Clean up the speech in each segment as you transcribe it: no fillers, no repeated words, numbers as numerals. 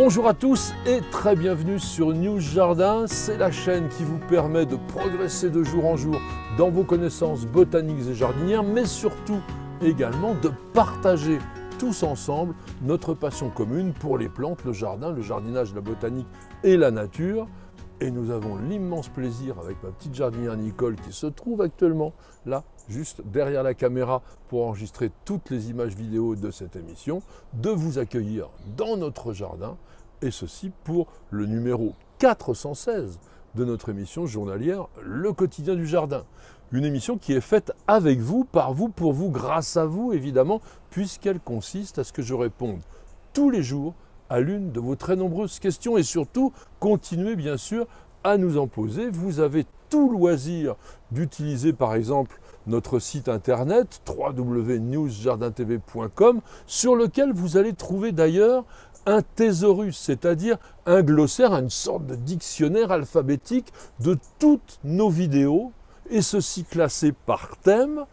Bonjour à tous et très bienvenue sur News Jardin. C'est la chaîne qui vous permet de progresser de jour en jour dans vos connaissances botaniques et jardinières, mais surtout également de partager tous ensemble notre passion commune pour les plantes, le jardin, le jardinage, la botanique et la nature. Et nous avons l'immense plaisir avec ma petite jardinière Nicole qui se trouve actuellement là, juste derrière la caméra pour enregistrer toutes les images vidéo de cette émission, de vous accueillir dans notre jardin, et ceci pour le numéro 416 de notre émission journalière, Le quotidien du jardin. Une émission qui est faite avec vous, par vous, pour vous, grâce à vous évidemment, puisqu'elle consiste à ce que je réponde tous les jours à l'une de vos très nombreuses questions et surtout, continuez bien sûr à nous en poser. Vous avez tout loisir d'utiliser par exemple notre site internet www.newsjardintv.com sur lequel vous allez trouver d'ailleurs un thésaurus, c'est-à-dire un glossaire, une sorte de dictionnaire alphabétique de toutes nos vidéos et ceci classé par thème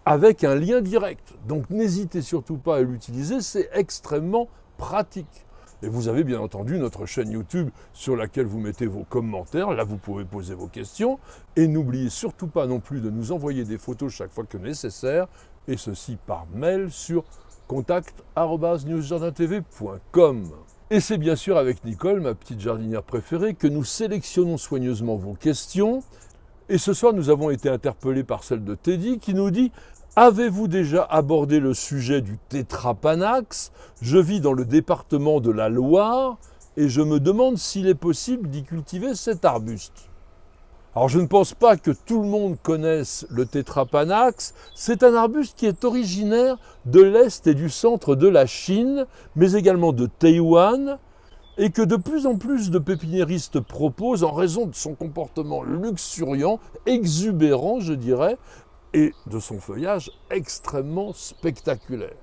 avec un lien direct. Donc n'hésitez surtout pas à l'utiliser, c'est extrêmement pratique. Et vous avez bien entendu notre chaîne YouTube sur laquelle vous mettez vos commentaires. Là, vous pouvez poser vos questions. Et n'oubliez surtout pas non plus de nous envoyer des photos chaque fois que nécessaire. Et ceci par mail sur contact@newsjardintv.com. Et c'est bien sûr avec Nicole, ma petite jardinière préférée, que nous sélectionnons soigneusement vos questions. Et ce soir, nous avons été interpellés par celle de Teddy qui nous dit: avez-vous déjà abordé le sujet du tétrapanax? Je vis dans le département de la Loire et je me demande s'il est possible d'y cultiver cet arbuste. Alors je ne pense pas que tout le monde connaisse le tétrapanax. C'est un arbuste qui est originaire de l'Est et du centre de la Chine, mais également de Taïwan, et que de plus en plus de pépiniéristes proposent en raison de son comportement luxuriant, exubérant je dirais, et de son feuillage extrêmement spectaculaire.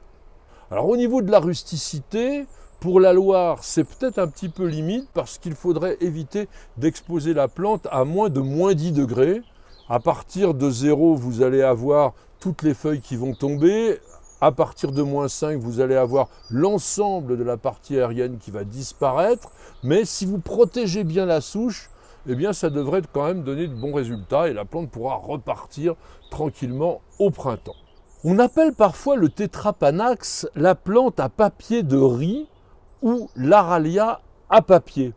Alors au niveau de la rusticité, pour la Loire, c'est peut-être un petit peu limite parce qu'il faudrait éviter d'exposer la plante à moins de -10 degrés. À partir de 0, vous allez avoir toutes les feuilles qui vont tomber. À partir de -5, vous allez avoir l'ensemble de la partie aérienne qui va disparaître. Mais si vous protégez bien la souche, eh bien ça devrait quand même donner de bons résultats et la plante pourra repartir tranquillement au printemps. On appelle parfois le tétrapanax la plante à papier de riz ou l'aralia à papier.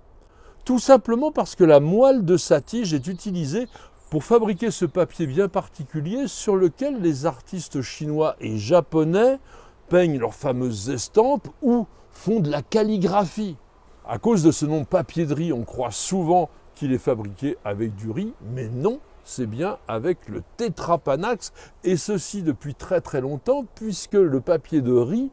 Tout simplement parce que la moelle de sa tige est utilisée pour fabriquer ce papier bien particulier sur lequel les artistes chinois et japonais peignent leurs fameuses estampes ou font de la calligraphie. À cause de ce nom papier de riz, on croit souvent qu'il est fabriqué avec du riz, mais non, c'est bien avec le tétrapanax, et ceci depuis très très longtemps, puisque le papier de riz,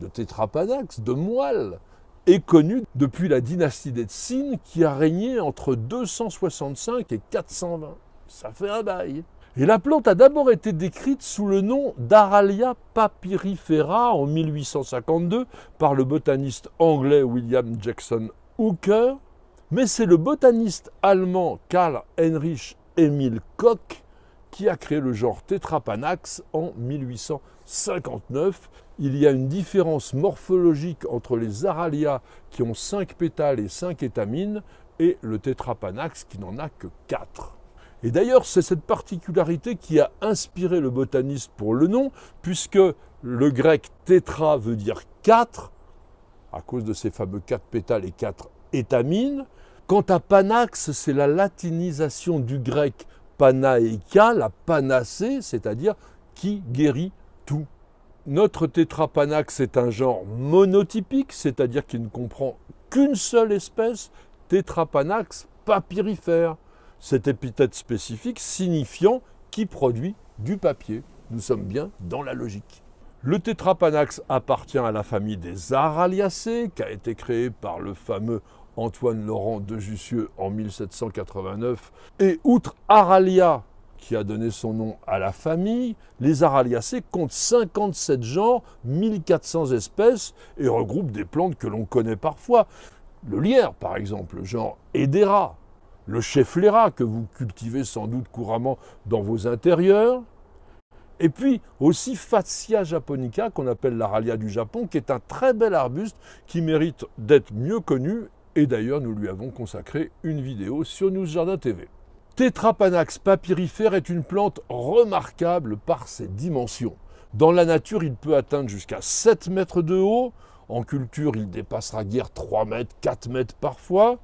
de tétrapanax, de moelle, est connu depuis la dynastie des Tsin qui a régné entre 265 et 420. Ça fait un bail. Et la plante a d'abord été décrite sous le nom d'Aralia papyrifera en 1852 par le botaniste anglais William Jackson Hooker, mais c'est le botaniste allemand Karl Heinrich Emil Koch qui a créé le genre tétrapanax en 1859. Il y a une différence morphologique entre les Aralia qui ont 5 pétales et 5 étamines et le tétrapanax qui n'en a que 4. Et d'ailleurs, c'est cette particularité qui a inspiré le botaniste pour le nom, puisque le grec tétra veut dire 4, à cause de ces fameux 4 pétales et 4 étamines. Quant à panax, c'est la latinisation du grec panaeika, la panacée, c'est-à-dire qui guérit tout. Notre tétrapanax est un genre monotypique, c'est-à-dire qu'il ne comprend qu'une seule espèce, tétrapanax papyrifère. Cette épithète spécifique signifiant qui produit du papier. Nous sommes bien dans la logique. Le tétrapanax appartient à la famille des Araliacées, qui a été créée par le fameux Antoine Laurent de Jussieu en 1789. Et outre Aralia, qui a donné son nom à la famille, les Araliacées comptent 57 genres, 1400 espèces et regroupent des plantes que l'on connaît parfois. Le lierre, par exemple, le genre Hedera, le cheflera, que vous cultivez sans doute couramment dans vos intérieurs, Et puis aussi Fatsia japonica, qu'on appelle l'Aralia du Japon, qui est un très bel arbuste qui mérite d'être mieux connu. Et d'ailleurs, nous lui avons consacré une vidéo sur News Jardin TV. Tetrapanax papyrifère est une plante remarquable par ses dimensions. Dans la nature, il peut atteindre jusqu'à 7 mètres de haut. En culture, il dépassera guère 3 mètres, 4 mètres parfois.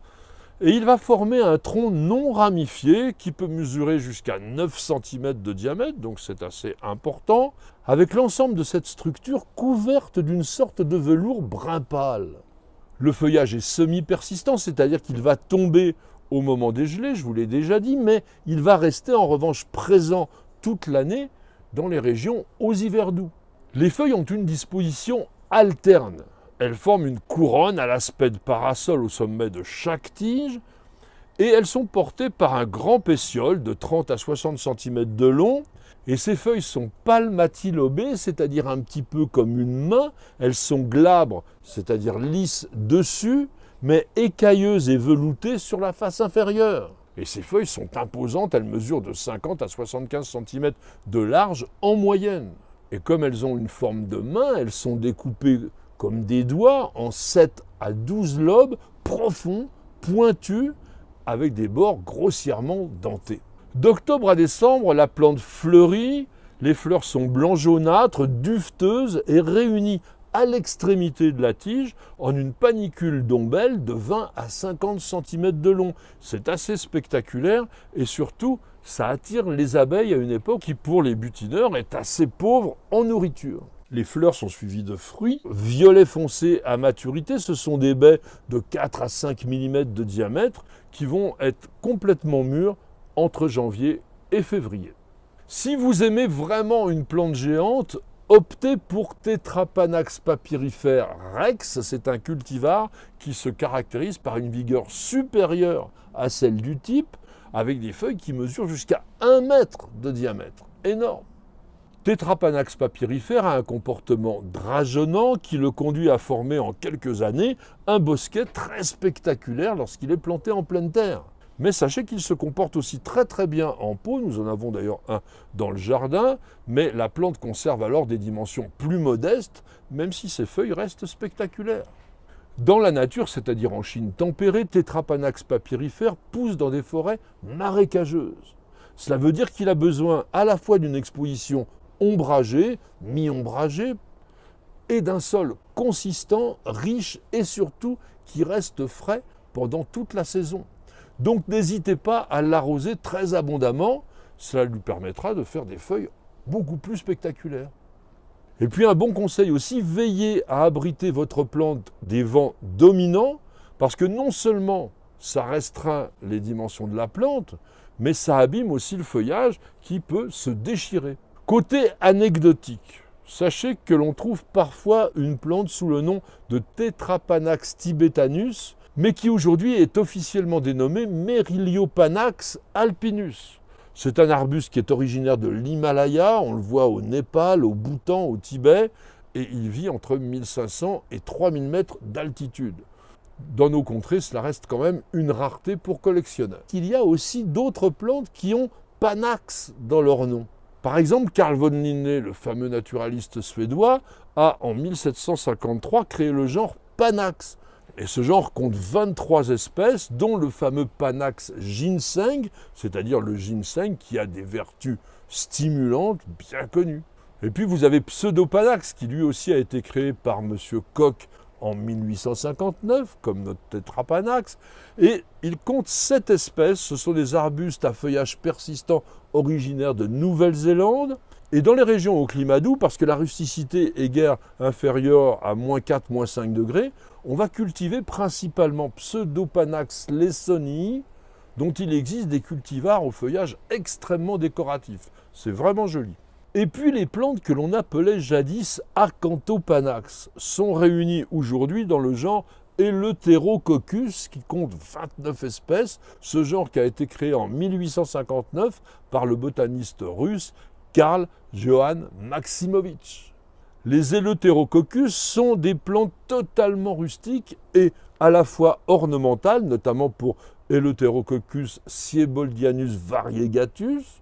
Et il va former un tronc non ramifié qui peut mesurer jusqu'à 9 cm de diamètre, donc c'est assez important, avec l'ensemble de cette structure couverte d'une sorte de velours brun pâle. Le feuillage est semi-persistant, c'est-à-dire qu'il va tomber au moment des gelées, je vous l'ai déjà dit, mais il va rester en revanche présent toute l'année dans les régions aux hivers doux. Les feuilles ont une disposition alterne. Elles forment une couronne à l'aspect de parasol au sommet de chaque tige et elles sont portées par un grand pétiole de 30 à 60 cm de long. Et ces feuilles sont palmatylobées, c'est-à-dire un petit peu comme une main. Elles sont glabres, c'est-à-dire lisses dessus, mais écailleuses et veloutées sur la face inférieure. Et ces feuilles sont imposantes, elles mesurent de 50 à 75 cm de large en moyenne. Et comme elles ont une forme de main, elles sont découpées comme des doigts en 7 à 12 lobes profonds, pointus, avec des bords grossièrement dentés. D'octobre à décembre, la plante fleurit, les fleurs sont blanc-jaunâtres, duveteuses et réunies à l'extrémité de la tige en une panicule d'ombelle de 20 à 50 cm de long. C'est assez spectaculaire et surtout, ça attire les abeilles à une époque qui, pour les butineurs, est assez pauvre en nourriture. Les fleurs sont suivies de fruits, violet foncé à maturité. Ce sont des baies de 4 à 5 mm de diamètre qui vont être complètement mûres entre janvier et février. Si vous aimez vraiment une plante géante, optez pour Tetrapanax papyrifère rex. C'est un cultivar qui se caractérise par une vigueur supérieure à celle du type, avec des feuilles qui mesurent jusqu'à 1 mètre de diamètre. Énorme. Tetrapanax papyrifère a un comportement drageonnant qui le conduit à former en quelques années un bosquet très spectaculaire lorsqu'il est planté en pleine terre. Mais sachez qu'il se comporte aussi très très bien en pot, nous en avons d'ailleurs un dans le jardin, mais la plante conserve alors des dimensions plus modestes, même si ses feuilles restent spectaculaires. Dans la nature, c'est-à-dire en Chine tempérée, Tetrapanax papyrifère pousse dans des forêts marécageuses. Cela veut dire qu'il a besoin à la fois d'une exposition ombragée, mi-ombragée, et d'un sol consistant, riche et surtout qui reste frais pendant toute la saison. Donc n'hésitez pas à l'arroser très abondamment, cela lui permettra de faire des feuilles beaucoup plus spectaculaires. Et puis un bon conseil aussi, veillez à abriter votre plante des vents dominants, parce que non seulement ça restreint les dimensions de la plante, mais ça abîme aussi le feuillage qui peut se déchirer. Côté anecdotique, sachez que l'on trouve parfois une plante sous le nom de Tetrapanax tibetanus, mais qui aujourd'hui est officiellement dénommé Meryliopanax alpinus. C'est un arbuste qui est originaire de l'Himalaya, on le voit au Népal, au Bhoutan, au Tibet, et il vit entre 1500 et 3000 mètres d'altitude. Dans nos contrées, cela reste quand même une rareté pour collectionneurs. Il y a aussi d'autres plantes qui ont Panax dans leur nom. Par exemple, Carl von Linné, le fameux naturaliste suédois, a en 1753 créé le genre Panax. Et ce genre compte 23 espèces, dont le fameux Panax ginseng, c'est-à-dire le ginseng qui a des vertus stimulantes bien connues. Et puis vous avez Pseudopanax, qui lui aussi a été créé par M. Koch en 1859, comme notre Tetrapanax, et il compte 7 espèces. Ce sont des arbustes à feuillage persistant originaires de Nouvelle-Zélande. Et dans les régions au climat doux, parce que la rusticité est guère inférieure à -4, -5 degrés, on va cultiver principalement Pseudopanax lessonii, dont il existe des cultivars au feuillage extrêmement décoratif. C'est vraiment joli. Et puis les plantes que l'on appelait jadis Acanthopanax sont réunies aujourd'hui dans le genre Eleutherococcus qui compte 29 espèces, ce genre qui a été créé en 1859 par le botaniste russe Karl Johann Maximovitch. Les Eleutherococcus sont des plantes totalement rustiques et à la fois ornementales, notamment pour Eleutherococcus sieboldianus variegatus,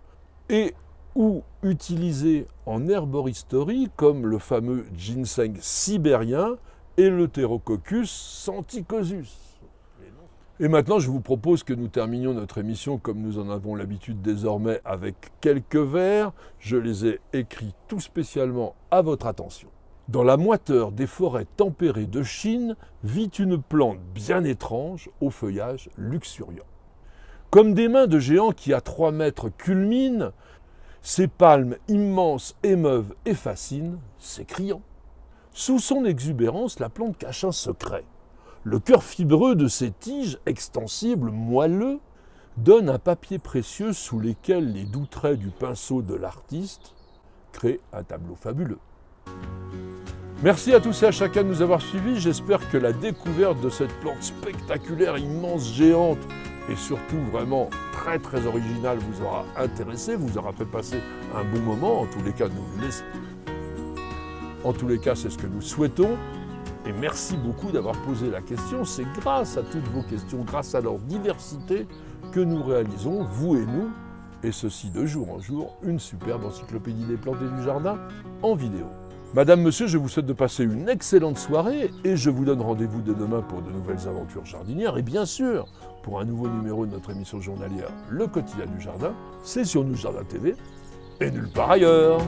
et ou utilisés en herboristerie comme le fameux ginseng sibérien et le Pterococcus santicosus. Et maintenant, je vous propose que nous terminions notre émission comme nous en avons l'habitude désormais avec quelques vers. Je les ai écrits tout spécialement à votre attention. Dans la moiteur des forêts tempérées de Chine vit une plante bien étrange au feuillage luxuriant. Comme des mains de géants qui à 3 mètres culminent, ces palmes immenses émeuvent et fascinent, s'écriant. Sous son exubérance, la plante cache un secret. Le cœur fibreux de ses tiges, extensibles, moelleux, donne un papier précieux sous lesquels les doux traits du pinceau de l'artiste créent un tableau fabuleux. Merci à tous et à chacun de nous avoir suivis. J'espère que la découverte de cette plante spectaculaire, immense, géante et surtout vraiment très très originale vous aura intéressé, vous aura fait passer un bon moment. En tous les cas, c'est ce que nous souhaitons. Et merci beaucoup d'avoir posé la question. C'est grâce à toutes vos questions, grâce à leur diversité, que nous réalisons, vous et nous, et ceci de jour en jour, une superbe encyclopédie des plantes et du jardin en vidéo. Madame, monsieur, je vous souhaite de passer une excellente soirée et je vous donne rendez-vous dès demain pour de nouvelles aventures jardinières et bien sûr pour un nouveau numéro de notre émission journalière Le Quotidien du Jardin. C'est sur Nous Jardin TV et nulle part ailleurs.